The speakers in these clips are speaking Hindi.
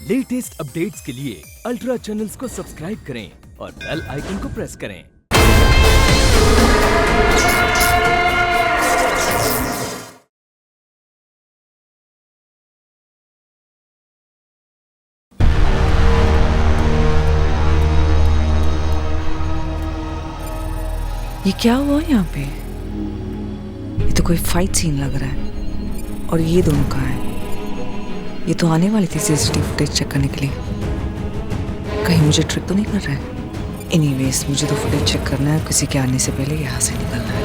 लेटेस्ट अपडेट्स के लिए अल्ट्रा चैनल्स को सब्सक्राइब करें और बेल आइकन को प्रेस करें। ये क्या हुआ यहाँ पे? ये तो कोई फाइट सीन लग रहा है। और ये दोनों कहाँ हैं? ये तो आने वाली थी सीसीटीवी फुटेज चेक करने के लिए। कहीं मुझे ट्रिक तो नहीं कर रहा है? एनीवेज, मुझे तो फुटेज चेक करना है, किसी के आने से पहले यहाँ से निकलना है।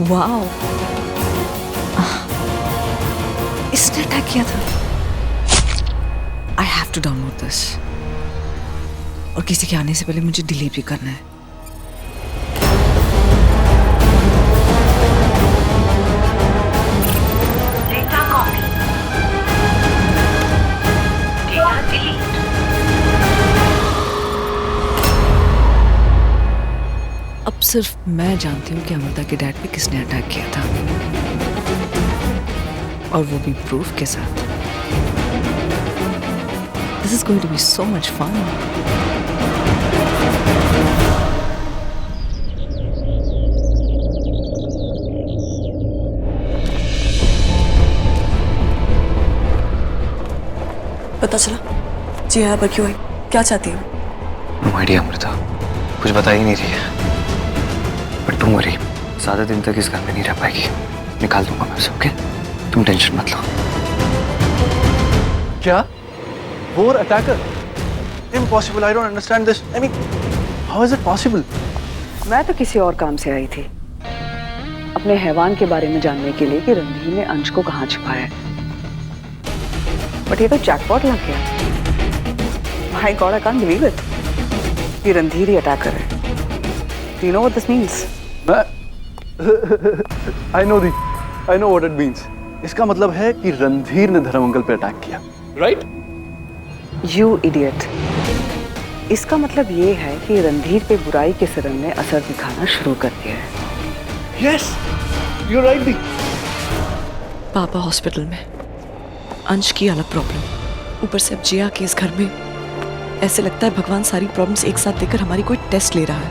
वाओ, इसने अटैक किया था। I have to download this, और किसी के आने से पहले मुझे डिलीट भी करना है। Data copy, data delete. अब सिर्फ मैं जानती हूँ कि अमृता के डैड पे किसने अटैक किया था, और वो भी प्रूफ के साथ। This is going to be so much fun. पता चला जी यहाँ पर क्यों आई? क्या चाहती हो? नो आइडिया अमृता, कुछ बता ही नहीं रही है। बट डोंट वरी, ज्यादा दिन तक इस घर में नहीं रह पाएगी। निकाल दूंगा मैं उसे, ओके? तुम टेंशन मत लो। क्या? War attacker? Impossible. I don't understand this. I mean, how is it possible? मैं तो किसी और काम से आई थी, अपने हैवान के बारे में जानने के लिए कि रणधीर ने अंश को कहाँ छुपाया है। बट ये तो जैकपॉट लग गया। My God, I can't believe it. ये रणधीर ही अटैकर है। Do you know what this means? I know what it means. इसका मतलब है कि रणधीर ने धर्म अंकल पे अटैक किया, right? You idiot. इसका मतलब ये है कि रणधीर पे बुराई के सिरन ने असर दिखाना शुरू कर दिया है। Yes, you're right, दी। पापा हॉस्पिटल में, अंश की अलग प्रॉब्लम, ऊपर से अब जिया के इस घर में। ऐसे लगता है भगवान सारी प्रॉब्लम्स एक साथ देकर हमारी कोई टेस्ट ले रहा है।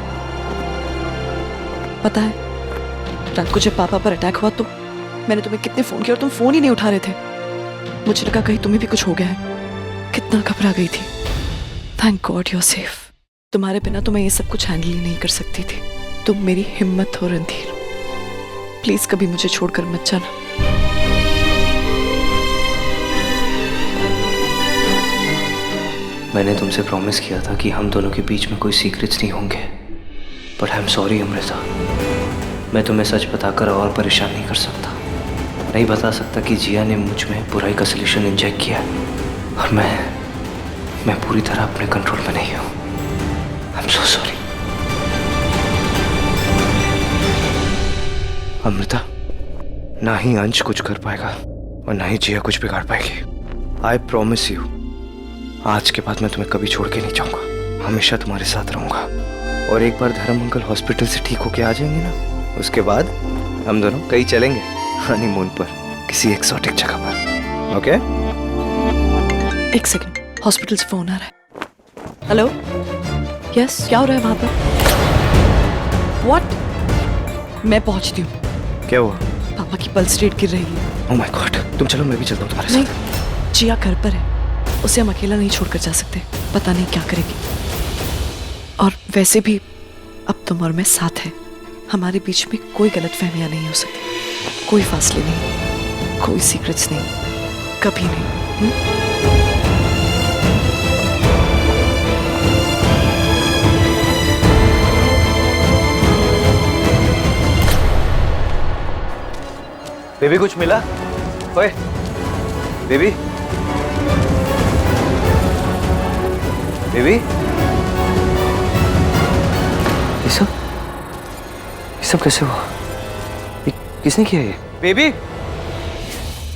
पता है, रात को जब पापा पर अटैक हुआ तो मैंने तुम्हें कितने फोन किया और तुम फोन ही नहीं उठा रहे थे। मुझे लगा कहीं तुम्हें भी कुछ हो गया है। कितना घबरा गई थी। Thank God you are safe. तुम्हारे बिना तो मैं ये सब कुछ हैंडल ही नहीं कर सकती थी। तुम मेरी हिम्मत हो रणधीर। प्लीज कभी मुझे छोड़कर मत जाना। मैंने तुमसे प्रॉमिस किया था कि हम दोनों के बीच में कोई सीक्रेट्स नहीं होंगे। But I am sorry Amrita, मैं तुम्हें सच बताकर और परेशान नहीं कर सकता। नहीं बता सकता कि जिया ने मुझ में बुराई का सलूशन इंजेक्ट किया, और मैं पूरी तरह अपने कंट्रोल में नहीं हूँ। आई एम सो सॉरी अमृता। ना ही अंश कुछ कर पाएगा और ना ही जिया कुछ बिगाड़ पाएगी। आई प्रॉमिस यू, आज के बाद मैं तुम्हें कभी छोड़ के नहीं जाऊंगा। हमेशा तुम्हारे साथ रहूंगा। और एक बार धर्म अंकल हॉस्पिटल से ठीक होके आ जाएंगे ना, उसके बाद हम दोनों कहीं चलेंगे हनीमून पर, किसी एक्सोटिक जगह पर, ओके? एक सेकंड, हॉस्पिटल से फोन आ रहा है। हेलो, यस, क्या हो रहा है वहां पर? व्हाट? मैं पहुंचती हूँ। क्या हुआ? पापा की पल्स रेट गिर रही है। ओह माय गॉड, तुम चलो, मैं भी चलता हूँ तुम्हारे साथ। नहीं, जिया घर पर है, उसे हम अकेला नहीं छोड़कर जा सकते। पता नहीं क्या करेगी। और वैसे भी अब तुम और मैं साथ हैं। हमारे बीच में कोई गलतफहमियां नहीं हो सकती, कोई फासले नहीं, कोई सीक्रेट्स नहीं, कभी नहीं। बेबी कुछ मिला? ओए बेबी, बेबी, ये सब कैसे हुआ? ये किसने किया ये? बेबी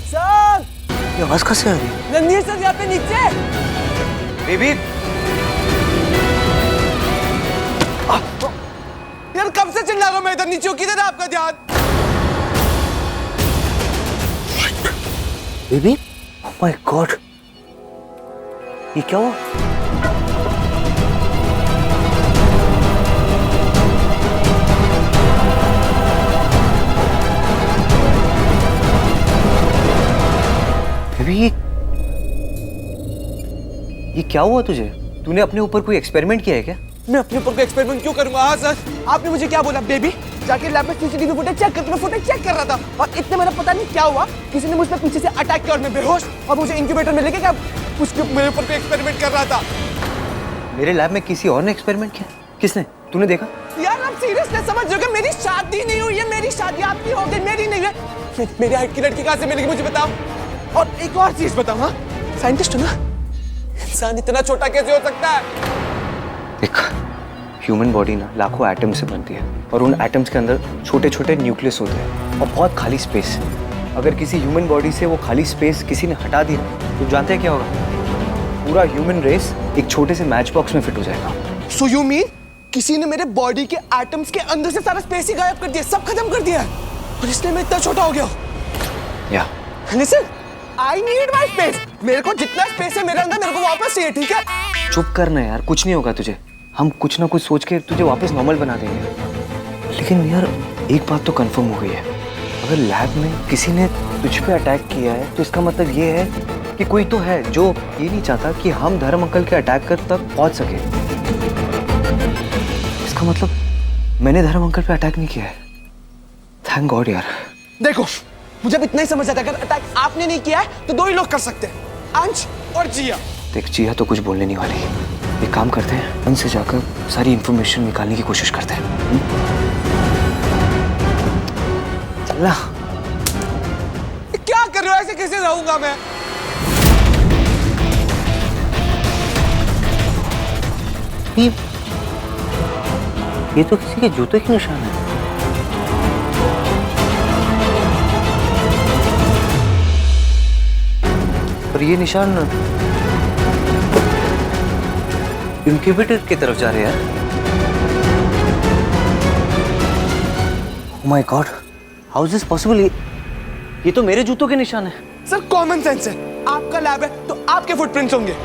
सर, ये आवाज कहाँ से आ रही है? रणधीर सर यहाँ पे नीचे। बेबी मैं इधर नीचे हूँ, किधर है आपका ध्यान? बेबी, ओह माय गॉड, ये क्या हुआ? बेबी, ये क्या हुआ तुझे? तूने अपने ऊपर कोई एक्सपेरिमेंट किया है क्या? मैं अपने ऊपर का एक्सपेरिमेंट क्यों करूंगा? हाँ सर, आपने मुझे क्या बोला? बेबी जाके लैब में सीसीटीवी फुटेज चेक कर। मैं फुटेज चेक कर रहा था और इतने मेरा पता नहीं क्या हुआ, किसी ने मुझ पर पीछे से अटैक किया और मैं बेहोश और मुझे इंक्यूबेटर में लेके क्या उसके मेरे ऊपर कोई एक्सपेरिमेंट कर रहा था। मेरे लैब में किसी और ने एक्सपेरिमेंट किया? किसने? तूने देखा? यार आप सीरियसली समझ रहे हो? मेरी शादी नहीं हुई है, मेरी शादी आपकी हो गई, मेरी नहीं है। मेरी हाइट की लड़की कहाँ से मिलेगी मुझे बताओ। और एक और चीज बताओ, हाँ साइंटिस्ट हो ना, इंसान इतना छोटा कैसे हो सकता है? देख, ह्यूमन बॉडी ना लाखों एटम से बनती है और उन एटम्स के अंदर छोटे छोटे न्यूक्लियस होते हैं और बहुत खाली स्पेस। अगर किसी ह्यूमन बॉडी से वो खाली स्पेस किसी ने हटा दिया तो जानते हैं क्या होगा? पूरा ह्यूमन रेस एक छोटे से मैच बॉक्स में फिट हो जाएगा। So you mean किसी ने मेरे बॉडी के एटम्स के अंदर से सारा स्पेस ही गायब कर दिया, सब खत्म कर दिया और इसलिए मैं इतना छोटा हो गया हूँ? या Listen, I need my space. मेरे को जितना स्पेस है मेरे अंदर मेरे को वापस चाहिए, ठीक है? चुप करना यार, कुछ नहीं होगा तुझे। हम कुछ ना कुछ सोच के तुझे वापस नॉर्मल बना देंगे। लेकिन यार एक बात तो कंफर्म हो गई है, अगर लैब में किसी ने तुझ पे अटैक किया है तो इसका मतलब ये है कि कोई तो है जो ये नहीं चाहता कि हम धर्म अंकल के अटैक कर तक पहुंच सके। इसका मतलब मैंने धर्म अंकल पे अटैक नहीं किया है। थैंक गॉड यार। देखो मुझे अब इतना ही समझ आता है, अगर अटैक आपने नहीं किया है तो दो ही लोग कर सकते हैं, अंश और जिया। देख, जिया तो कुछ बोलने नहीं वाली। एक काम करते हैं, अंश से जाकर सारी इंफॉर्मेशन निकालने की कोशिश करते हैं। चलना। क्या कर रहे हो? ऐसे कैसे रहूंगा मैं? ये तो किसी के जूते के निशान है। और ये निशान इंक्यूबेटर की तरफ जा रहे हैं यार। Oh my God, how is this possible? ये तो मेरे जूतों के निशान है। सर कॉमन सेंस है, आपका लैब है तो आपके फुटप्रिंट्स होंगे।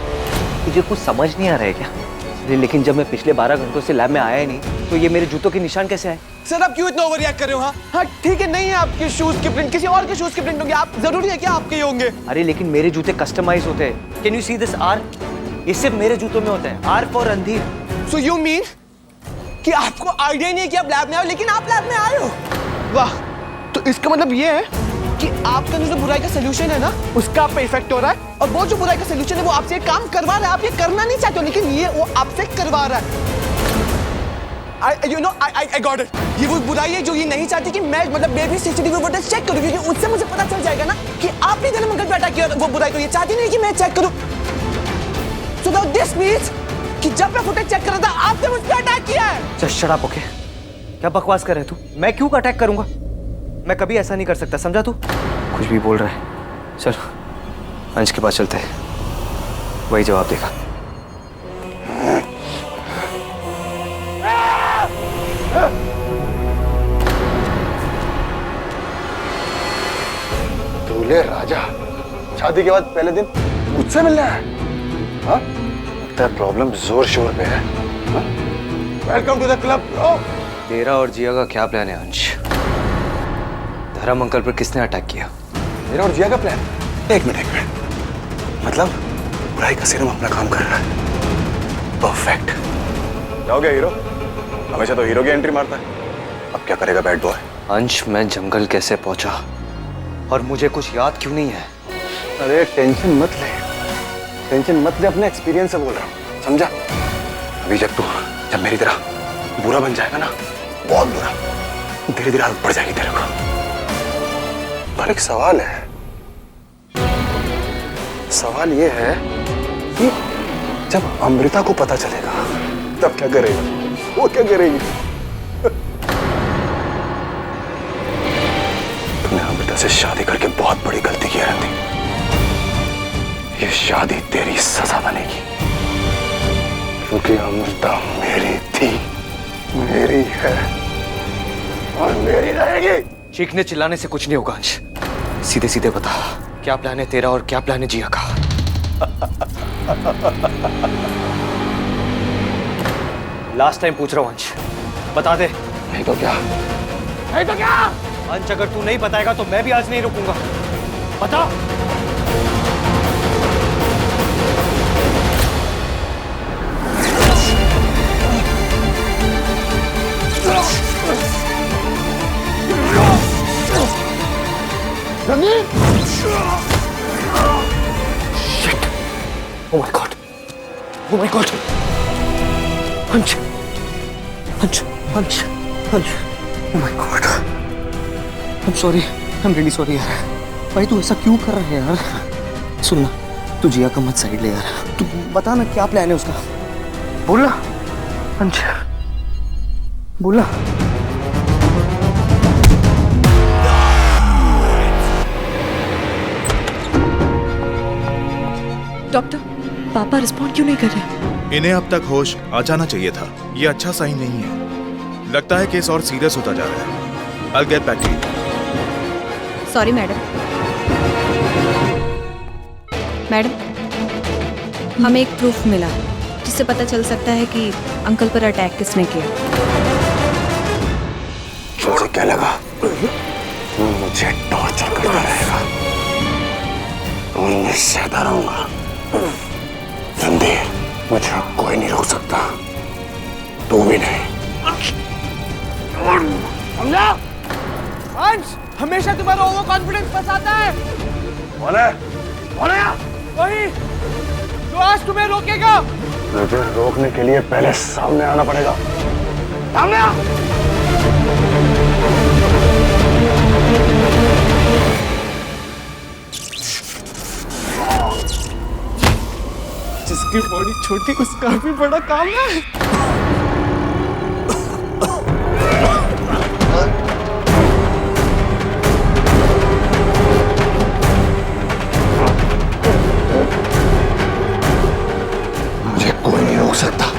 मुझे कुछ समझ नहीं आ रहा है क्या? लेकिन जब मैं पिछले 12 घंटों से लैब में आया ही नहीं तो ये मेरे जूतों के निशान कैसे आए? सर आप क्यों इतना ओवर रिएक्ट कर रहे हो? हाँ ठीक है, नहीं है आपके शूज के प्रिंट, किसी और के शूज के प्रिंट होंगे। आप जरूरी है क्या आपके ही होंगे? अरे लेकिन मेरे जूते कस्टमाइज होते हैं। Can you see this R? ये सिर्फ मेरे जूतों में होता है। R for Randhir. So you mean कि आपको आइडिया ही नहीं है कि आप लैब में आए हो, लेकिन आप लैब में आए हो? वाह, तो इसका मतलब ये है कि आपका जो बुराई का सोल्यूशन है ना, उसका आप पे इफेक्ट हो रहा है और वो जो बुराई का सोल्यूशन है वो आपसे एक काम करवा रहा है। आप ये करना नहीं चाहते हो लेकिन ये वो आपसे करवा रहा है। I got it. ये वो बुराई है जो ये नहीं चाहती कि मैं मतलब बेबी सीसीटीवी फुटेज चेक करूं, क्योंकि उससे मुझे पता चल जाएगा ना कि आपने धर्म अंकल पे अटैक किया। वो बुराई तो ये चाहती नहीं कि मैं चेक करूं। So now this means कि जब मैं फुटेज चेक कर रहा था आपने मुझ पे अटैक किया है। Just shut up, okay? क्या बकवास कर रहे तू? मैं क्यों अटैक करूंगा? मैं कभी ऐसा नहीं कर सकता, समझा तू? कुछ भी बोल रहा है। चल अंश के पास चलते हैं, वही जवाब देगा। दूल्हे राजा शादी के बाद पहले दिन मुझसे मिलना है? हाँ? लगता है प्रॉब्लम जोर शोर पे है। Welcome to the club bro. तेरा और जिया का क्या प्लान है अंश? धर्म अंकल पर किसने अटैक किया? मेरा और जिया का प्लान? एक मिनट। मतलब बुराई का सीरम अपना काम कर रहा है। परफेक्ट। जाओगे हीरो? हमेशा तो हीरो की एंट्री मारता है। अब क्या करेगा बैड बॉय? अंश, मैं जंगल कैसे पहुंचा और मुझे कुछ याद क्यों नहीं है? अरे टेंशन मत ले, अपने एक्सपीरियंस से बोल रहा हूँ, समझा? अभी जब मेरी तरह बुरा बन जाएगा ना, बहुत बुरा, धीरे धीरे आदत पड़ जाएगी तेरे को। पर एक सवाल है, सवाल ये है कि जब अमृता को पता चलेगा तब क्या करेगा? वो क्या करेगी? तूने अमृता से शादी करके बहुत बड़ी गलती की है। ये शादी तेरी सजा बनेगी, क्योंकि अमृता मेरी थी, मेरी है चीखने चिल्लाने से कुछ नहीं होगा अंश। सीधे सीधे बता, क्या प्लान है तेरा और क्या प्लान है जिया का? लास्ट टाइम पूछ रहा हूं अंश, बता दे। नहीं तो क्या? नहीं तो क्या? अंश अगर तू नहीं बताएगा तो मैं भी आज नहीं रुकूंगा। बता। Shit! Oh my god! Oh my god! Hunch! Hunch! Hunch! Hunch! Oh my god! I'm sorry. I'm really sorry यार। भाई तू ऐसा क्यों कर रहा है यार? सुन ना, तू जिया का मत साइड ले यार। तू बता ना क्या प्लान है उसका। बोल ना, अंश। बोल ना। डॉक्टर, पापा रिस्पॉन्ड क्यों नहीं कर रहे? इन्हें अब तक होश आ जाना चाहिए था। ये अच्छा साइन नहीं है। लगता है केस और सीरियस होता जा रहा है। I'll get back to you. Sorry madam. Madam, हमें एक प्रूफ मिला जिससे पता चल सकता है कि अंकल पर अटैक किसने किया। मुझे क्या लगा? मुझे टॉर्चर करता रहेगा और मैं सहता रहूंगा। रणधीर, मुझे कोई नहीं रोक सकता, तू भी नहीं। समझा? अंश, हमेशा तुम्हारा ओवर कॉन्फिडेंस फंसाता है। कौन है? कौन है? वही जो आज तुम्हें रोकेगा। मुझे रोकने के लिए पहले सामने आना पड़ेगा। सामने आ! जिसकी बॉडी छोटी उसका भी बड़ा काम है। मुझे कोई नहीं रोक सकता।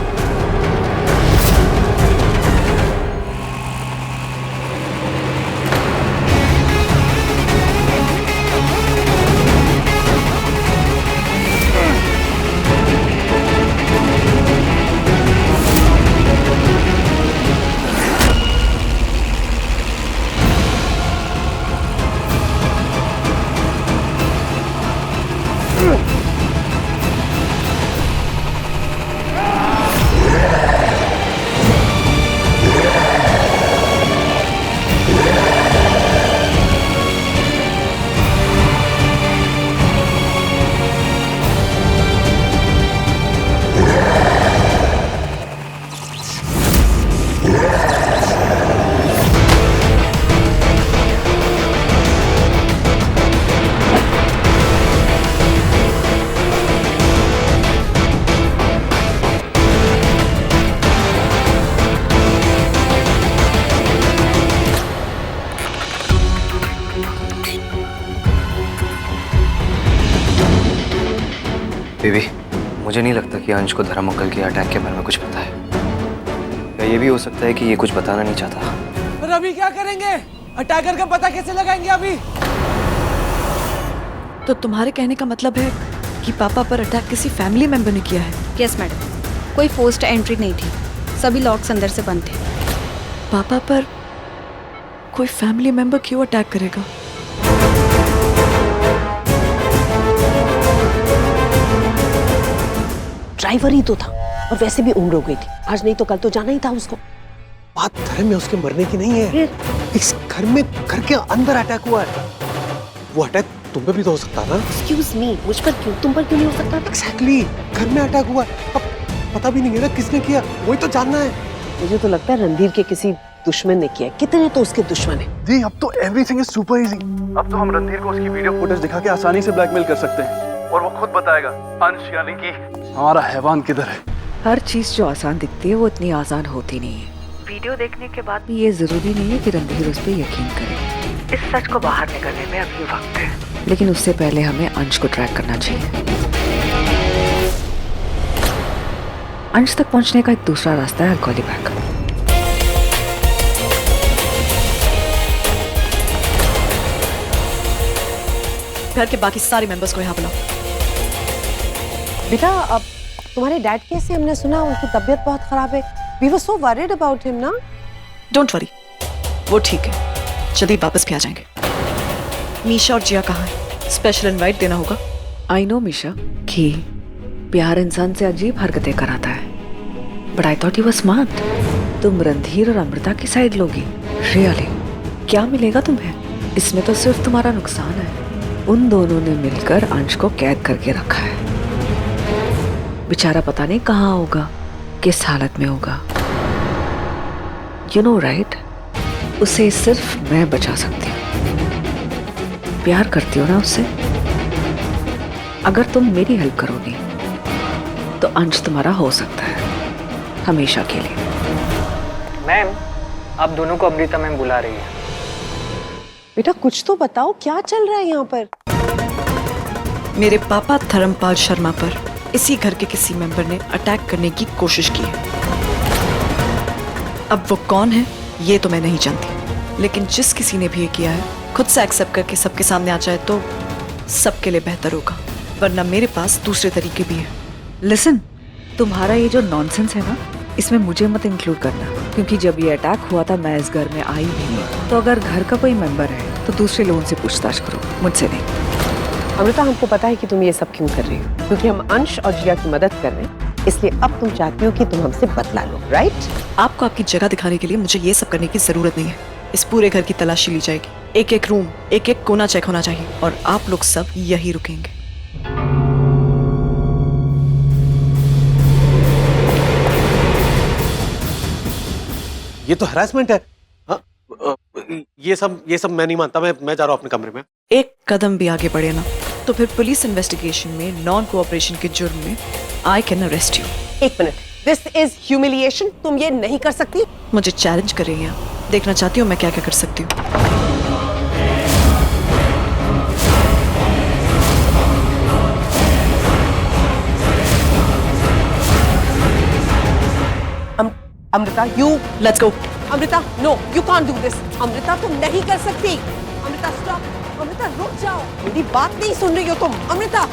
बेबी, मुझे नहीं लगता कि अंश को धर्म अंकल के अटैक के बारे में कुछ पता है। या ये भी हो सकता है कि ये कुछ बताना नहीं चाहता। पर अभी क्या करेंगे? अटैकर का पता कैसे लगाएंगे अभी? तो तुम्हारे कहने का मतलब है कि पापा पर अटैक किसी फैमिली मेंबर ने किया है? यस मैडम, कोई फोर्स्ड एंट्री नहीं थी, सभी लॉक्स अंदर से बंद थे। पापा पर कोई फैमिली मेंबर क्यों अटैक करेगा? ड्राइवर ही तो था और वैसे भी उम्र हो गई थी। आज नहीं तो कल तो जाना ही था उसको। बात धर्म में उसके मरने की नहीं है। इस घर में, घर के अंदर अटैक हुआ है। वो अटैक तुम पे भी तो हो सकता ना? एक्सक्यूज मी, मुझ पर क्यों, तुम पर क्यों नहीं हो सकता? एग्जैक्टली, घर में अटैक हुआ है। अब पता भी नहीं है ना किसने किया, वही तो जानना है। मुझे तो लगता है रणधीर के किसी दुश्मन ने किया। कितने तो उसके दुश्मन है। जी, अब तो एवरीथिंग इज सुपर इजी। अब तो हम रणधीर को उसकी वीडियो फुटेज दिखा के आसानी से ब्लैकमेल कर सकते हैं और वो खुद बताएगा अंश यानी कि हमारा हैवान किधर है। हर चीज जो आसान दिखती है वो इतनी आसान होती नहीं है। वीडियो देखने के बाद भी ये जरूरी नहीं है कि रणधीर उस पर यकीन करे। इस सच को बाहर निकलने में अभी वक्त है, लेकिन उससे पहले हमें अंश को ट्रैक करना चाहिए। अंश तक पहुंचने का एक दूसरा रास्ता है, I'll call you back। घर के बाकी सारे मेंबर्स को यहाँ बुलाओ। बेटा अब तुम्हारे डैड कैसे? हमने सुना उनकी तबीयत बहुत खराब है। We were so worried about him ना। डोंट वरी, वो ठीक है, जल्दी वापस भी आ जाएंगे। मीशा और जिया कहाँ है? स्पेशल इनवाइट देना होगा। आई नो मीशा कि प्यार इंसान से अजीब हरकतें कराता है, but I thought you were smart. तुम रणधीर और अमृता की साइड लोगी? रियली? क्या मिलेगा तुम्हें? इसमें तो सिर्फ तुम्हारा नुकसान है। उन दोनों ने मिलकर अंश को कैद करके रखा है। बेचारा पता नहीं कहाँ होगा, किस हालत में होगा। यू नो राइट, उसे सिर्फ मैं बचा सकती हूँ। प्यार करती हो ना उससे? अगर तुम मेरी हेल्प करोगी तो अंश तुम्हारा हो सकता है, हमेशा के लिए। मैम, आप दोनों को अमृता मैम बुला रही है। बेटा कुछ तो बताओ, क्या चल रहा है यहाँ पर? मेरे पापा धर्मपाल शर्मा पर इसी घर के किसी मेंबर ने अटैक करने की कोशिश की है। अब वो कौन है ये तो मैं नहीं जानती, लेकिन जिस किसी ने भी ये किया है खुद से एक्सेप्ट करके सबके सामने आ जाए तो सबके लिए बेहतर होगा, वरना मेरे पास दूसरे तरीके भी हैं। लिसन, तुम्हारा ये जो नॉनसेंस है ना, इसमें मुझे मत इंक्लूड करना, क्योंकि जब ये अटैक हुआ था मैं इस घर में आई भी नहीं। तो अगर घर का कोई मेंबर है तो दूसरे लोगों से पूछताछ करो, मुझसे नहीं। अमृता, हमको पता है कि तुम ये सब क्यों कर रही हो, क्योंकि हम अंश और जिया की मदद कर रहे हैं, इसलिए अब तुम चाहती हो कि तुम हमसे बदला लो, राइट? आपको आपकी जगह दिखाने के लिए मुझे ये सब करने की जरूरत नहीं है। इस पूरे घर की तलाशी ली जाएगी, एक एक रूम, एक एक कोना चेक होना चाहिए, और आप लोग सब यही रुकेंगे। ये तो हरासमेंट है। ये सब मैं नहीं मानता। मैं जा रहा हूँ अपने कमरे में। एक कदम भी आगे बढ़े ना तो फिर पुलिस इन्वेस्टिगेशन में नॉन कोऑपरेशन के जुर्म में आई कैन अरेस्ट यू। एक मिनट, दिस इज ह्यूमिलिएशन। तुम ये नहीं कर सकती। मुझे चैलेंज कर रही हैं आप? देखना चाहती हूँ मैं क्या क्या कर सकती हूँ। Amrita, you let's go. Amrita, no, you can't do this. Amrita, तुम नहीं कर सकती। अमृता, स्टॉप। अमृता, रुक जाओ। मेरी बात नहीं सुन रही हो तुम। अमृता,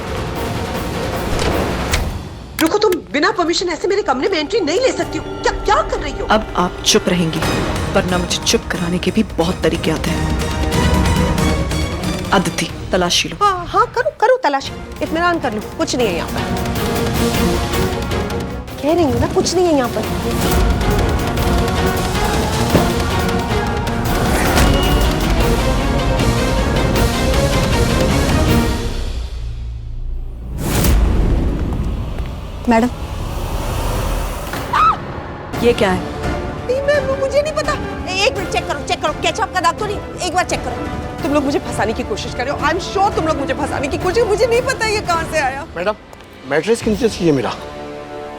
रुको, तुम बिना परमिशन ऐसे मेरे कमरे में एंट्री नहीं ले सकती हो। क्या कर रही हो? अब आप चुप रहेंगी, वरना मुझे चुप कराने के भी बहुत तरीके आते हैं। अदिति, तलाशी लो। हाँ, करो तलाशी। इत्मीनान कर लो, कुछ नहीं है यहाँ पर। कह रही हूँ ना, कुछ नहीं है यहाँ पर। मैडम, ये क्या है? मुझे नहीं पता। एक मिनट, चेक करो। केचप का दाग तो नहीं? एक बार चेक करो। तुम लोग मुझे फंसाने की कोशिश कर रहे हो। आई एम श्योर तुम लोग मुझे फंसाने की कोशिश। मुझे नहीं पता ये कहाँ से आया। मैडम, मैट्रेस किन से ये मिला?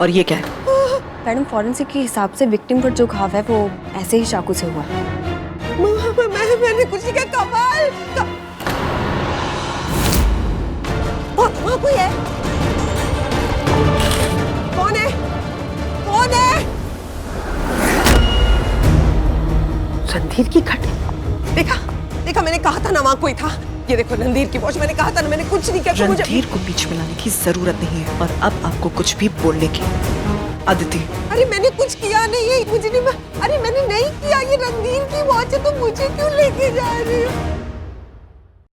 और ये क्या है? मैडम, फॉरेंसिक के हिसाब से विक्टिम पर जो घाव है वो ऐसे ही चाकू से हुआ। मैंने कुछ नहीं किया। कमाल। वहाँ कोई है? कौन है? रणधीर की घट। देखा, मैंने कहा था ना वहाँ कोई था। ये देखो रणधीर की वॉच। मैंने कहा था ना, मैंने कुछ नहीं किया। रणधीर को बीच में लाने की जरूरत नहीं है, और अब आपको कुछ भी बोलने की। अदिति, अरे मैंने कुछ किया नहीं है। मुझे नहीं, अरे मैंने नहीं किया। ये रणधीर की वॉच है, तो मुझे क्यों लेके जा रही हो?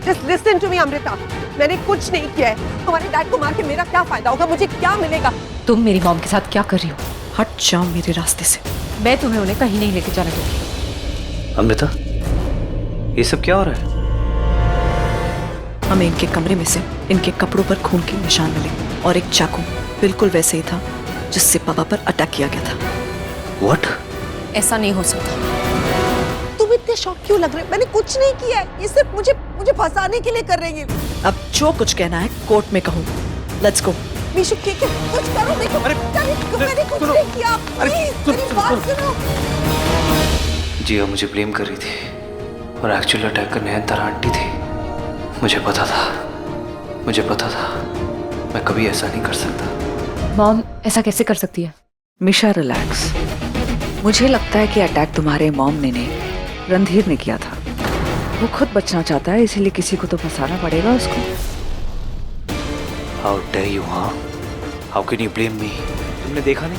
Just listen to me, Amrita. मैंने कुछ नहीं किया है। तुम्हारे डैड को मार के मेरा क्या फायदा होगा? मुझे क्या मिलेगा? तुम मेरी मॉम के साथ क्या कर रही हो? हट जाओ मेरे रास्ते से। मैं तुम्हें उन्हें कहीं नहीं लेके जाने दूंगी। अमृता, ये सब क्या हो रहा है? हमें इनके कमरे में से इनके कपड़ों पर खून के निशान मिले, और एक चाकू बिल्कुल वैसे ही था जिससे पापा पर अटैक किया गया था। What? ऐसा नहीं हो सकता। तुम इतने शॉक क्यों लग रहे हो? मैंने कुछ नहीं किया है। ये सिर्फ मुझे फंसाने के लिए कर रही है। अब जो कुछ कहना है कोर्ट में कहो। Let's go. मीशु, कुछ करो। देखो, मैंने कुछ नहीं किया। प्लीज, मेरी बात सुनो। जिया मुझे ब्लेम कर रही थी, और एक्चुअली अटैक करने अंतरा आंटी थी। मुझे पता था मैं कभी ऐसा नहीं कर सकता। मॉम ऐसा कैसे कर सकती है? मिशा, रिलैक्स। मुझे लगता है कि अटैक तुम्हारे मॉम ने नहीं, रणधीर ने किया था। वो खुद बचना चाहता है, इसीलिए किसी को तो फंसाना पड़ेगा उसको। How dare you, हाँ? How can you blame me? तुमने देखा नहीं?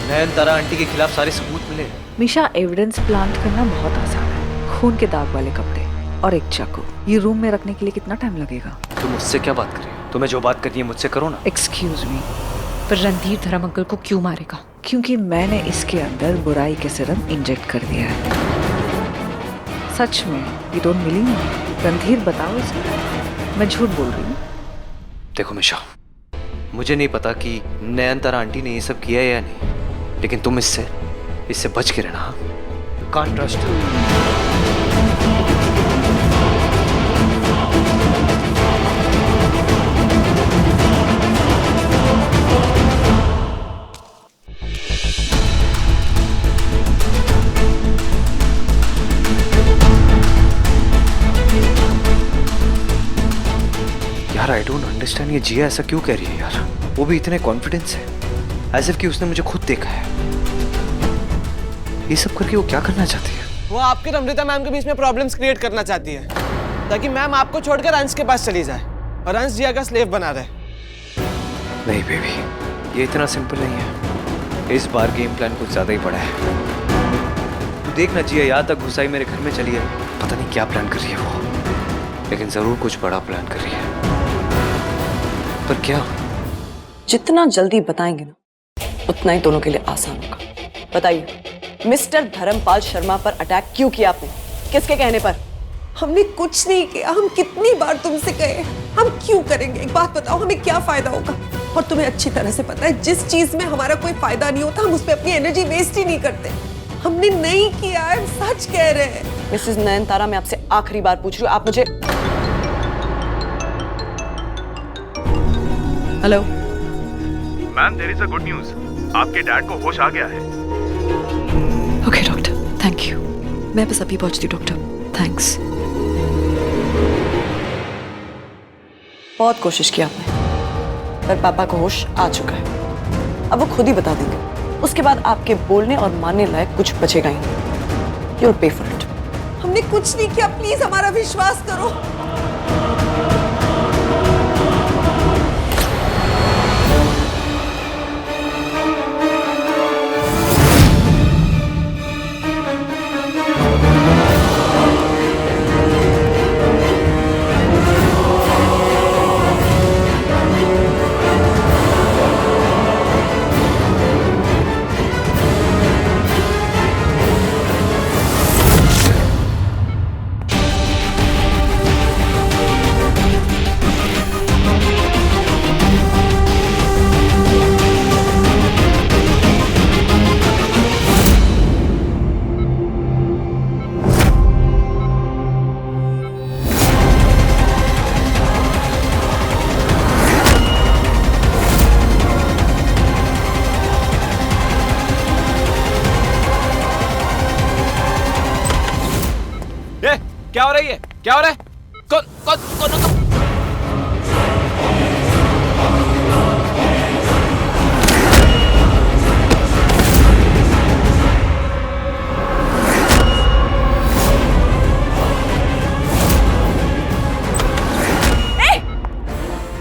नयनतारा आंटी के खिलाफ सारे सबूत मिले। मीशा, एविडेंस प्लांट करना बहुत आसान है। खून के दाग वाले कपड़े और एक चाकू, ये रूम में रखने के लिए कितना टाइम लगेगा? तुम मुझसे क्या बात कर रही हो? तुम्हें जो बात करनी है मुझसे करो ना। एक्सक्यूज मी, पर रणधीर धर्म अंकल को क्यों मारेगा? क्योंकि मैंने इसके अंदर बुराई के सिरम इंजेक्ट कर दिया है। सच में ये डोंट मिली नहीं। रणधीर, बताओ इसे, मैं झूठ बोल रही हूँ? देखो मिशा, मुझे नहीं पता कि नयनतारा आंटी ने ये सब किया है या नहीं, लेकिन तुम इससे बच के रहना। Can't trust. यार आई डोंट अंडरस्टैंड, ये जिया ऐसा क्यों कह रही है यार? वो भी इतने कॉन्फिडेंस है, एज इफ कि उसने मुझे खुद देखा है। ये सब करके वो क्या करना चाहती है? वो आपके अमृता मैम के बीच में प्रॉब्लम्स क्रिएट करना चाहती है, ताकि मैम आपको छोड़कर अंश के पास चली जाए और अंश जिया का स्लेव बना रहे। नहीं बेबी, ये इतना सिंपल नहीं है। इस बार गेम प्लान कुछ ज्यादा ही बड़ा है। तू देखना, जिया यहाँ तक घुसाई मेरे घर में चली है। पता नहीं क्या प्लान कर रही है वो, लेकिन जरूर कुछ बड़ा प्लान कर रही है। पर क्या? जितना जल्दी बताएंगे ना, उतना ही दोनों के लिए आसान होगा। बताइए, मिस्टर धर्मपाल शर्मा पर अटैक क्यों किया आपने? किसके कहने पर? हमने कुछ नहीं किया। हम कितनी बार तुमसे कहे, हम क्यों करेंगे? एक बात बताओ, हमें क्या फायदा होगा? और तुम्हें अच्छी तरह से पता है, जिस चीज में हमारा कोई फायदा नहीं होता, हम उस पर अपनी एनर्जी वेस्ट ही नहीं करते। हमने नहीं किया है, सच कह रहे हैं। मिसेस नयनतारा, मैं आपसे आखिरी बार पूछ रही हूँ, आप मुझे। Hello ma'am, there is a good news. आपके डैड को होश आ गया है। Okay doctor, thank you. मैं बस अभी पहुंचती हूँ डॉक्टर, थैंक्स। बहुत कोशिश की आपने, पर पापा को होश आ चुका है। अब वो खुद ही बता देंगे। उसके बाद आपके बोलने और मानने लायक कुछ बचेगा ही नहीं। You will pay for it. हमने कुछ नहीं किया, प्लीज हमारा विश्वास करो। क्या हो रही है? क्या हो रहा है? कौन कौन कौन, कौन?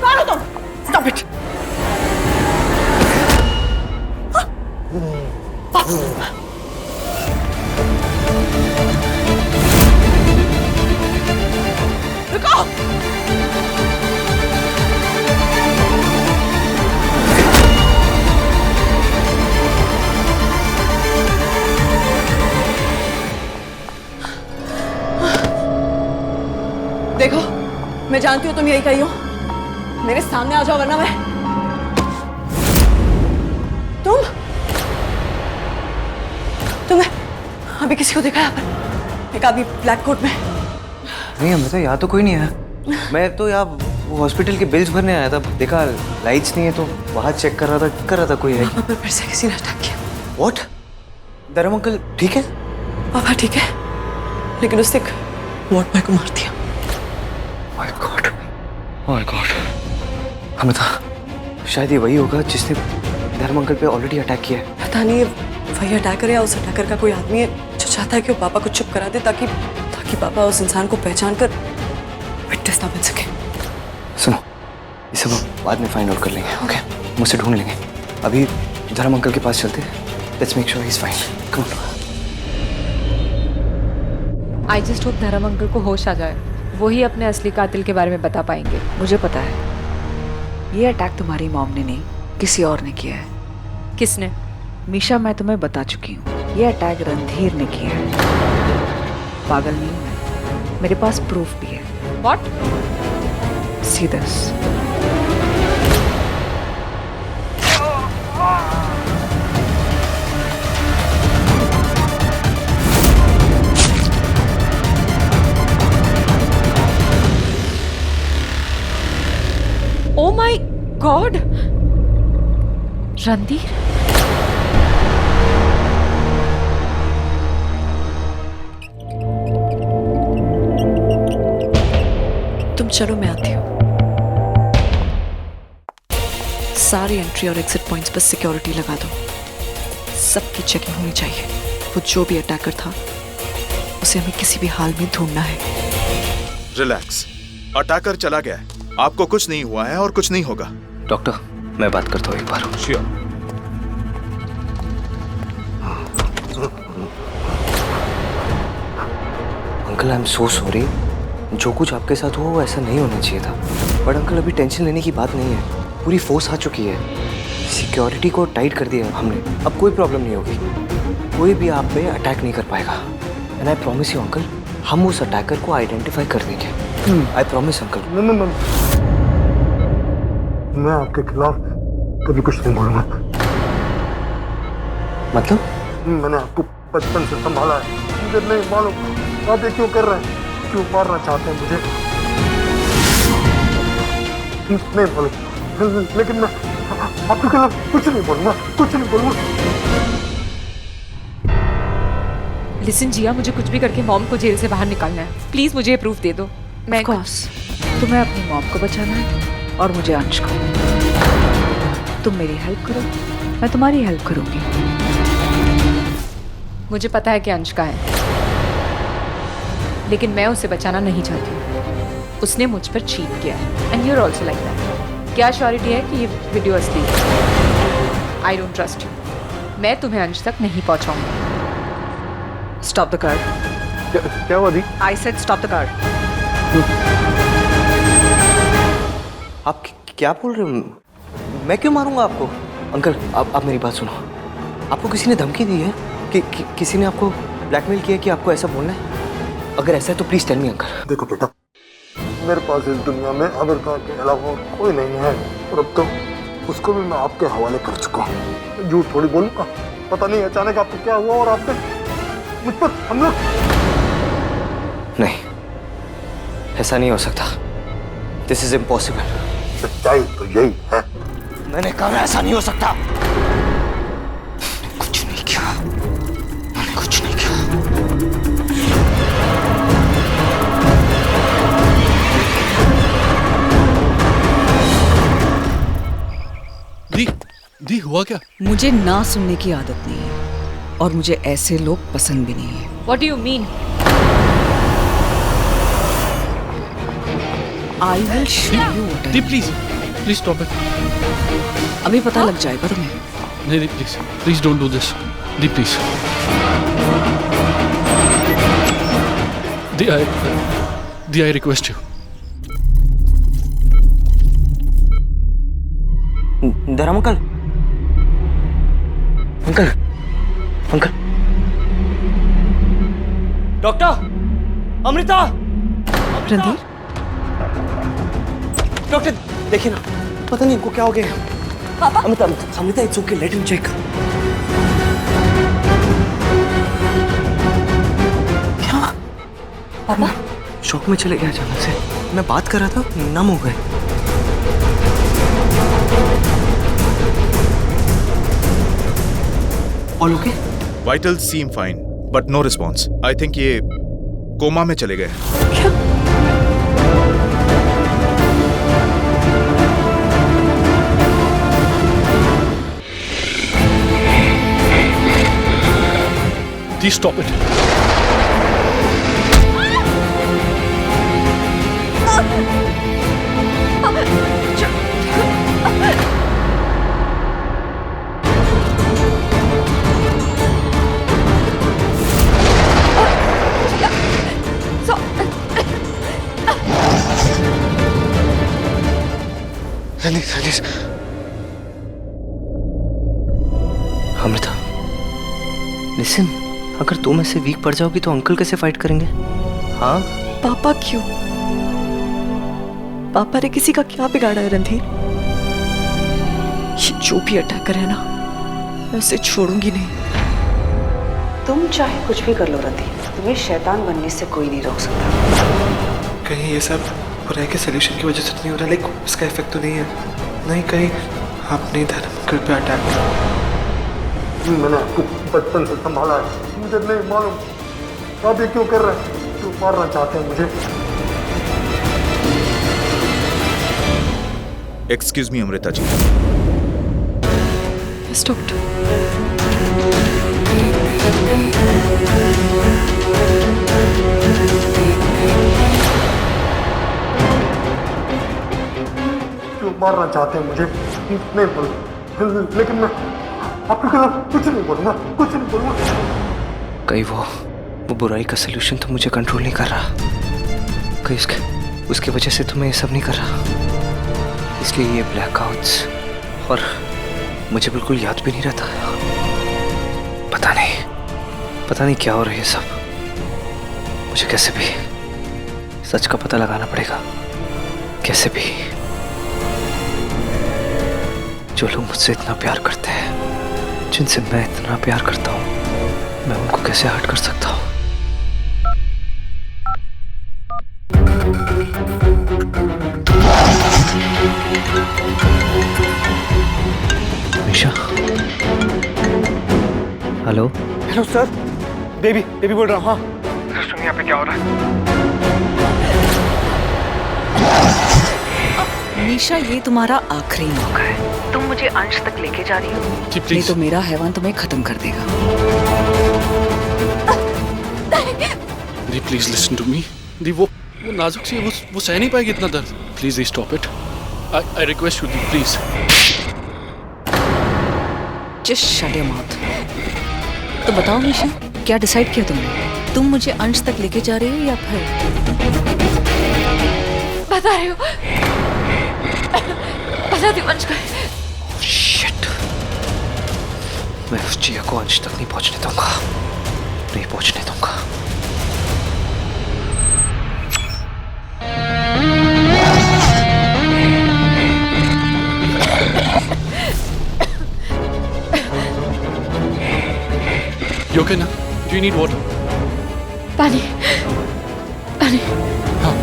कौन हो तुम? Stop it! देखो, मैं जानती हूँ तुम यही कही हो। मेरे सामने आ जाओ, वरना मैं। तुमने अभी किसी को देखा यहाँ पर? एक आदमी ब्लैक कोट में। नहीं अमृता, यहाँ तो कोई नहीं है। मैं तो यहाँ हॉस्पिटल के बिल्स भरने आया था। देखा लाइट्स नहीं है तो बाहर चेक कर रहा था कोई है। पापा फिर से किसी ने अटैक किया। व्हाट? धर्म अंकल ठीक है? पापा ठीक है, लेकिन उसने एक वार्ड बॉय को मार दिया। My God, my God. Amrita, शायद ये वही होगा जिसने धर्म अंकल पे ऑलरेडी अटैक किया है। पता नहीं वही अटैकर या उस अटैकर का कोई आदमी है जो चाहता है कि वो पापा को चुप करा दे, ताकि कि पापा उस इंसान को पहचान कर विटनेस ना बन सके। सुनो, ये सब हम बाद में फाइंड आउट कर लेंगे, ओके? मुझसे ढूंढ लेंगे। अभी धर्म अंकल के पास चलते हैं। Let's make sure he is fine. Come on. I just hope धर्म अंकल को होश आ जाए, वो ही अपने असली कातिल के बारे में बता पाएंगे। मुझे पता है ये अटैक तुम्हारी मॉम ने नहीं, किसी और ने किया है। किसने? मीशा, मैं तुम्हें बता चुकी हूँ, ये अटैक रणधीर ने किया है। पागल नहीं हूँ मैं, मेरे पास प्रूफ भी है। What? See this. Oh my God! Randhir? तुम चलो, मैं आती हूँ। सारी एंट्री और एग्जिट पॉइंट्स पर सिक्योरिटी लगा दो। सबकी चेकिंग होनी चाहिए। वो जो भी अटैकर था उसे हमें किसी भी हाल में ढूंढना है। रिलैक्स, अटैकर चला गया है, आपको कुछ नहीं हुआ है और कुछ नहीं होगा। डॉक्टर, मैं बात करता हूँ एक बार। Sure. Uncle, I am so sorry. जो कुछ आपके साथ हुआ वो ऐसा नहीं होना चाहिए था। बट अंकल, अभी टेंशन लेने की बात नहीं है। पूरी फोर्स आ चुकी है, सिक्योरिटी को टाइट कर दिया हमने। अब कोई प्रॉब्लम नहीं होगी, कोई भी आप पे अटैक नहीं कर पाएगा। And I promise you uncle, हम उस अटैकर को आइडेंटिफाई कर देंगे। I promise uncle. मैं आपके खिलाफ कभी कुछ नहीं बोलूंगा। मतलब? मैंने आपको बचपन से संभाला है, मुझे नहीं मालूम आप ये क्यों कर रहे हैं, क्यों मारना चाहते हैं मुझे, नहीं मालूम। लेकिन मैं आपके खिलाफ कुछ नहीं बोलूंगा, कुछ नहीं बोलूंगा। लिसन जिया, मुझे कुछ भी करके मॉम को जेल से बाहर निकालना है। प्लीज मुझे ये प्रूफ दे दो। मैं Of course, तुम्हें अपनी मॉम को बचाना है और मुझे अंश को। तुम मेरी हेल्प करो, मैं तुम्हारी हेल्प करूंगी। मुझे पता है कि अंश का है, लेकिन मैं उसे बचाना नहीं चाहती। उसने मुझ पर चीट किया है and you are also like that. क्या श्योरिटी है कि ये वीडियो असली है? I don't trust you. मैं तुम्हें अंश तक नहीं पहुंचाऊंगी। Stop the car. क्या हुआ दी? I said stop the car. आप क्या बोल रहे हो? मैं क्यों मारूंगा आपको? अंकल, आप मेरी बात सुनो। आपको किसी ने धमकी दी है कि किसी ने आपको ब्लैकमेल किया कि आपको ऐसा बोलना है? अगर ऐसा है तो प्लीज टेल मी अंकल। देखो बेटा, मेरे पास इस दुनिया में अमेरिका के अलावा और कोई नहीं है, और अब तो उसको भी मैं आपके हवाले कर चुका हूँ। झूठ थोड़ी बोलूंगा। पता नहीं अचानक आपको क्या हुआ और आपने मुझ पर हमला। नहीं, ऐसा नहीं हो सकता। This is impossible. सच्चाई तो यही है। मैंने कहा ऐसा नहीं हो सकता। कुछ नहीं किया, मैंने कुछ नहीं किया। दी हुआ क्या? मुझे ना सुनने की आदत नहीं है और मुझे ऐसे लोग पसंद भी नहीं है। What do you mean? I will show you what I दी प्लीज स्टॉप इट। अभी पता लग जाएगा तुम्हें। नहीं प्लीज डोंट डू दिस। दी प्लीज। दी I request you. Dharam uncle, uncle, uncle, doctor, Amrita, Randhir, doctor देखिए ना, पता नहीं इनको क्या हो गया। पापा, Amrita, Amrita, it's okay, let him check. क्या पापा? शॉक में चले गए अचानक से। मैं बात कर रहा था, नम हो गए। All okay? Vital seem fine but no response. I think ये कोमा में चले गए। Stop it. जिनसिन, अगर तुम ऐसे वीक पड़ जाओगी तो अंकल कैसे फाइट करेंगे? हाँ पापा क्यों? पापा ने किसी का क्या बिगाड़ा है रणधीर? ये जो भी अटैकर है ना, मैं उसे छोड़ूंगी नहीं। तुम चाहे कुछ भी कर लो रणधीर, तुम्हें शैतान बनने से कोई नहीं रोक सकता। कहीं ये सब बुराई के सोल्यूशन की वजह से नहीं हो रहा, लेकिन इसका इफेक्ट तो नहीं है? नहीं, कहीं आपने धर्मकर पे अटैक किया? मैंने आपको बचपन से संभाला है, मुझे नहीं मालूम आप ये क्यों कर रहे हैं, क्यों मारना चाहते हैं मुझे? Excuse me Amrita ji. Yes doctor. क्यों मारना चाहते हैं मुझे? नहीं बोलूं, लेकिन मैं आपके खिलाफ कुछ नहीं बोलूंगा, कुछ नहीं बोलूंगा। कहीं वो बुराई का सलूशन तो मुझे कंट्रोल नहीं कर रहा, कहीं उसकी वजह से तो मैं ये सब नहीं कर रहा। इसलिए ये ब्लैकआउट्स, और मुझे बिल्कुल याद भी नहीं रहता। पता नहीं क्या हो रहा है ये सब। मुझे कैसे भी सच का पता लगाना पड़ेगा, कैसे भी। जो लोग मुझसे इतना प्यार करते हैं, जिनसे मैं इतना प्यार करता हूँ, मैं उनको कैसे हर्ट कर सकता हूँ? निशा, हेलो। हेलो सर, बेबी बोल रहा हूँ। हाँ सर, सुनिए यहाँ पे क्या हो रहा है। निशा, ये तुम्हारा आखिरी मौका है। तुम मुझे अंश तक लेके जा रही हो, नहीं तो मेरा हैवान तुम्हें खत्म कर देगा। दी प्लीज लिसन टू मी। दी वो नाजुक सी है, वो सह नहीं पाएगी इतना दर्द। Please the stop it, I request you the please. Just shut your mouth. तो बताओ निशा, क्या डिसाइड किया तुमने? तुम मुझे अंश तक लेके जा रही हो या फिर? बता रही हो, बता दी अंश को। शिट, मैं उस जिया को अंश तक नहीं पहुंचने दूंगा, नहीं पहुंचने दूंगा। You okay now? Do you need water? पानी। हाँ।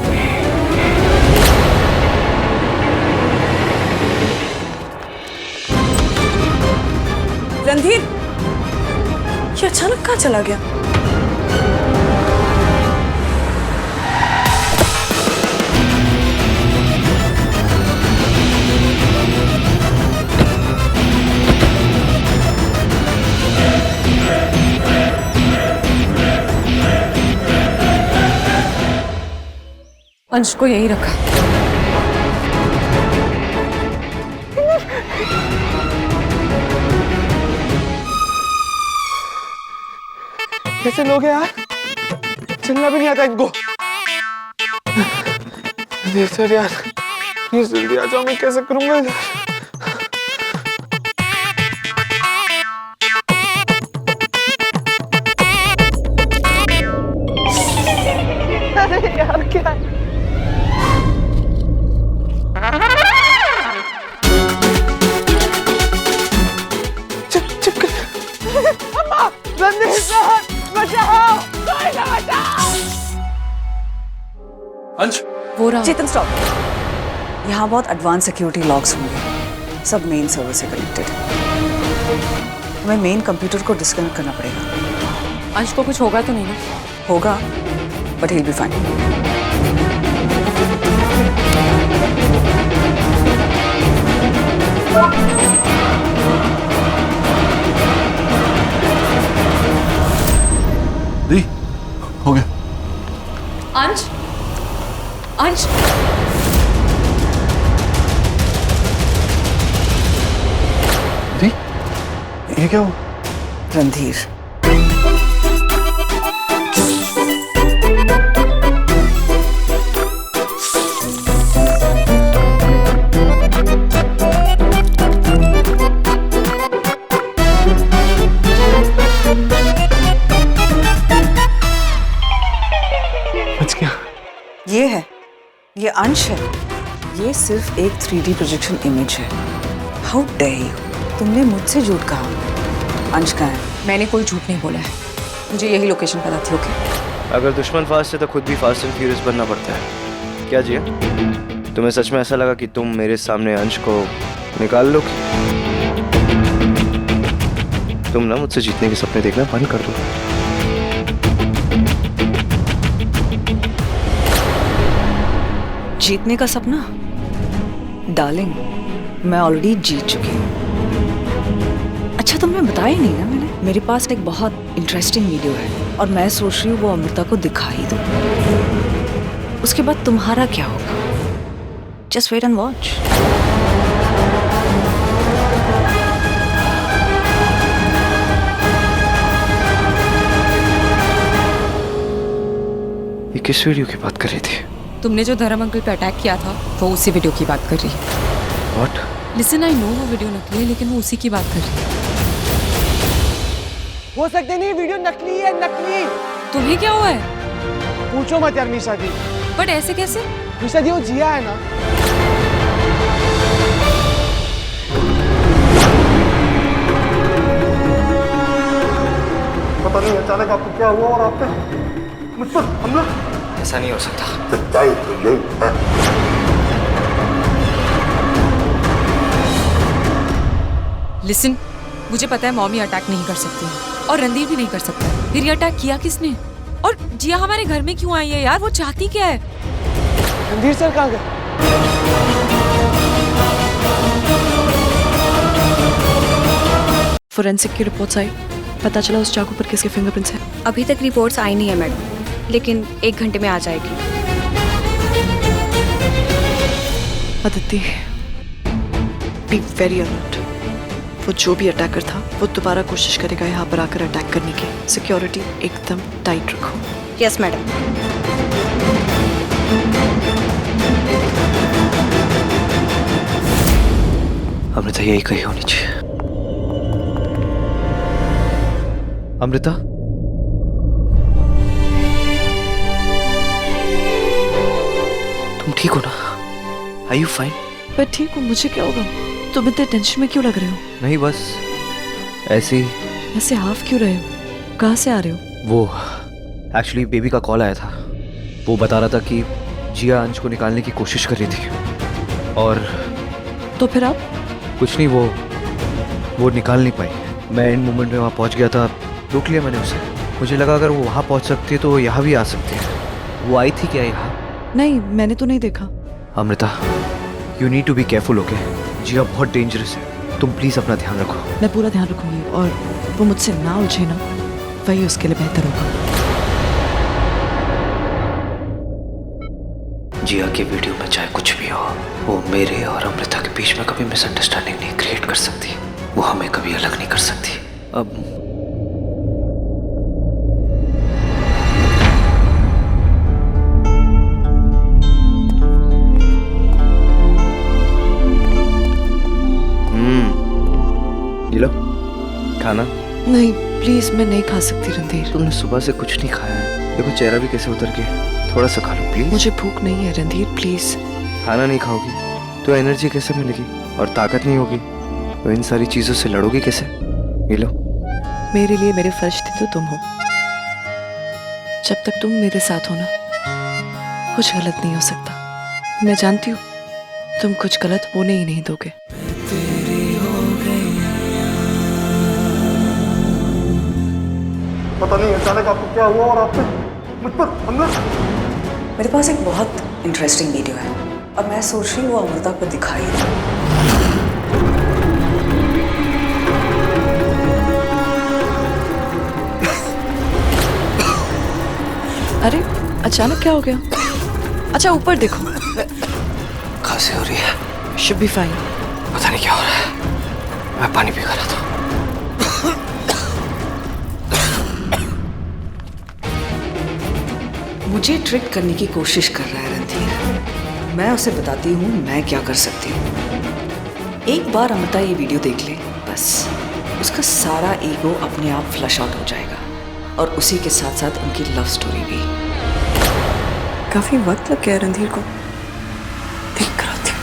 रणधीर, ये अचानक कहाँ चला गया? अंश को यहीं रखा। कैसे लोग हैं यार, चलना भी नहीं आता इनको। सर यार, प्लीज जल्दी आ जाओ, मैं कैसे करूंगा यार। अरे यार क्या है? चुप कर। अम्मा, रणधीर सर, बचाओ, कोई ना बचाओ। अंश, वो रहा। चेतन स्टॉप। यहाँ बहुत एडवांस सिक्योरिटी लॉक्स होंगे, सब मेन सर्वर से कनेक्टेड है। हमें मेन कंप्यूटर को डिस्कनेक्ट करना पड़ेगा। अंश को कुछ होगा तो नहीं ना? होगा, बट he'll be fine. दी, हो गया। अंश, अंश, दी, ये क्या हुआ? रणधीर, ये है, ये अंश है, ये सिर्फ एक 3D प्रोजेक्शन इमेज है। हाउ डेयर यू, तुमने मुझसे झूठ कहा। अंश कहाँ है? मैंने कोई झूठ नहीं बोला है, मुझे यही लोकेशन पता थी। ओके, अगर दुश्मन फास्ट है तो खुद भी फास्ट एंड फ्यूरियस बनना पड़ता है। क्या जिया, तुम्हें सच में ऐसा लगा कि तुम मेरे सामने अंश को निकाल लो? तुम ना मुझसे जीतने के सपने देखना बंद कर दो। जीतने का सपना? डार्लिंग, मैं ऑलरेडी जीत चुकी हूँ। अच्छा, तुमने बताया नहीं ना मैंने। मेरे पास एक बहुत इंटरेस्टिंग वीडियो है और मैं सोच रही हूँ वो अमृता को दिखा ही दूँ। उसके बाद तुम्हारा क्या होगा? Just wait and watch. ये किस वीडियो की बात कर रही थी? तुमने जो धर्म अंकल पे अटैक किया था वो उसी वीडियो की बात कर रही है। What? लिसन, आई नो वो वीडियो नकली है, लेकिन वो उसी की बात कर रही है। हो सकते नहीं, वीडियो नकली है, नकली। तुम्हें क्या हुआ है? पूछो मत यार मीशा दी। बट ऐसे कैसे? मीशा दी, वो जिया है ना। पता नहीं अचानक आपको क्या हुआ और आप पे मुझ पर हमला। ऐसा नहीं हो सकता। सच्चाई तो यही है। लिसन, मुझे पता है मॉमी अटैक नहीं कर सकती है और रणदीप भी नहीं कर सकता। फिर ये अटैक किया किसने? और जिया हमारे घर में क्यों आई है यार? वो चाहती क्या है? रणधीर सर कहाँ गए? फोरेंसिक की रिपोर्ट्स आई, पता चला उस चाकू पर किसके फिंगरप्रिंट्स हैं। अभी तक रिपोर्ट्स आई नहीं है मैडम, लेकिन 1 घंटे में आ जाएगी। Aditi, be very alert. वो जो भी अटैकर था वो दोबारा कोशिश करेगा यहाँ पर आकर अटैक करने की। सिक्योरिटी एकदम टाइट रखो। Yes madam. अमृता यही कही होनी चाहिए। अमृता, तुम ठीक हो ना? Are you fine? मैं ठीक हूँ, मुझे क्या होगा? तुम इतने टेंशन में क्यों लग रहे हो? नहीं, बस ऐसे ही। ऐसे हाफ क्यों रहे हो? कहाँ से आ रहे हो? वो एक्चुअली बेबी का कॉल आया था। वो बता रहा था कि जिया अंश को निकालने की कोशिश कर रही थी और तो फिर आप? कुछ नहीं, वो निकाल नहीं पाई। मैं इन मोमेंट में वहाँ पहुँच गया था, रोक लिया मैंने उसे। मुझे लगा अगर वो वहाँ पहुँच सकती है तो यहाँ भी आ सकती है। वो आई थी क्या यहाँ? नहीं, मैंने तो नहीं देखा। Amrita, you need to be careful, okay? Jiya बहुत डेंजरस है, तुम प्लीज अपना ध्यान रखो। मैं पूरा ध्यान रखूंगी और वो मुझसे ना उलझे ना, वही उसके लिए बेहतर होगा। जिया की वीडियो में चाहे कुछ भी हो, वो मेरे और अमृता के बीच में कभी मिसअंडरस्टैंडिंग नहीं क्रिएट कर सकती। वो हमें कभी अलग नहीं कर सकती। अब ये लो खाना। नहीं प्लीज, मैं नहीं खा सकती रणधीर। तुमने सुबह से कुछ नहीं खाया है, देखो चेहरा भी कैसे उतर गया। थोड़ा सा खा लो प्लीज। मुझे भूख नहीं है रणधीर, प्लीज। खाना नहीं खाओगी तो एनर्जी कैसे मिलेगी? और ताकत नहीं होगी तो इन सारी चीजों से लड़ोगी कैसे? ये लो। मेरे लिए मेरे फर्ज थे तो तुम हो। जब तक तुम मेरे साथ हो ना, कुछ गलत नहीं हो सकता। मैं जानती हूँ तुम कुछ गलत होने ही नहीं दोगे। पता नहीं अचानक आपको क्या हुआ और आप पे मुझ पर हमला। मेरे पास एक बहुत इंटरेस्टिंग वीडियो है और मैं सोच रही हूँ वो अमृता को दिखाई दूँ। अरे अचानक क्या हो गया? अच्छा ऊपर देखो। खांसी हो रही है। Should be fine. पता नहीं क्या हो रहा है, मैं पानी पी रहा था। मुझे ट्रिक करने की कोशिश कर रहा है रणधीर। मैं उसे बताती हूँ मैं क्या कर सकती हूँ। एक बार अमृता ये वीडियो देख ले, बस उसका सारा ईगो अपने आप फ्लश आउट हो जाएगा और उसी के साथ साथ उनकी लव स्टोरी भी। काफी वक्त लग गया रणधीर को। देख कर आती हूँ।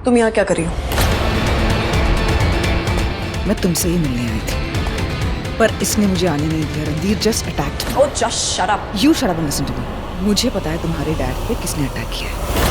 तुम यहाँ क्या कर रही हो? मैं तुमसे ही मिलने आई थी, पर इसने मुझे आने नहीं दिया। Randhir just attacked. Oh, just shut up. You shut up and listen to me. मुझे पता है तुम्हारे डैड पे किसने अटैक किया है।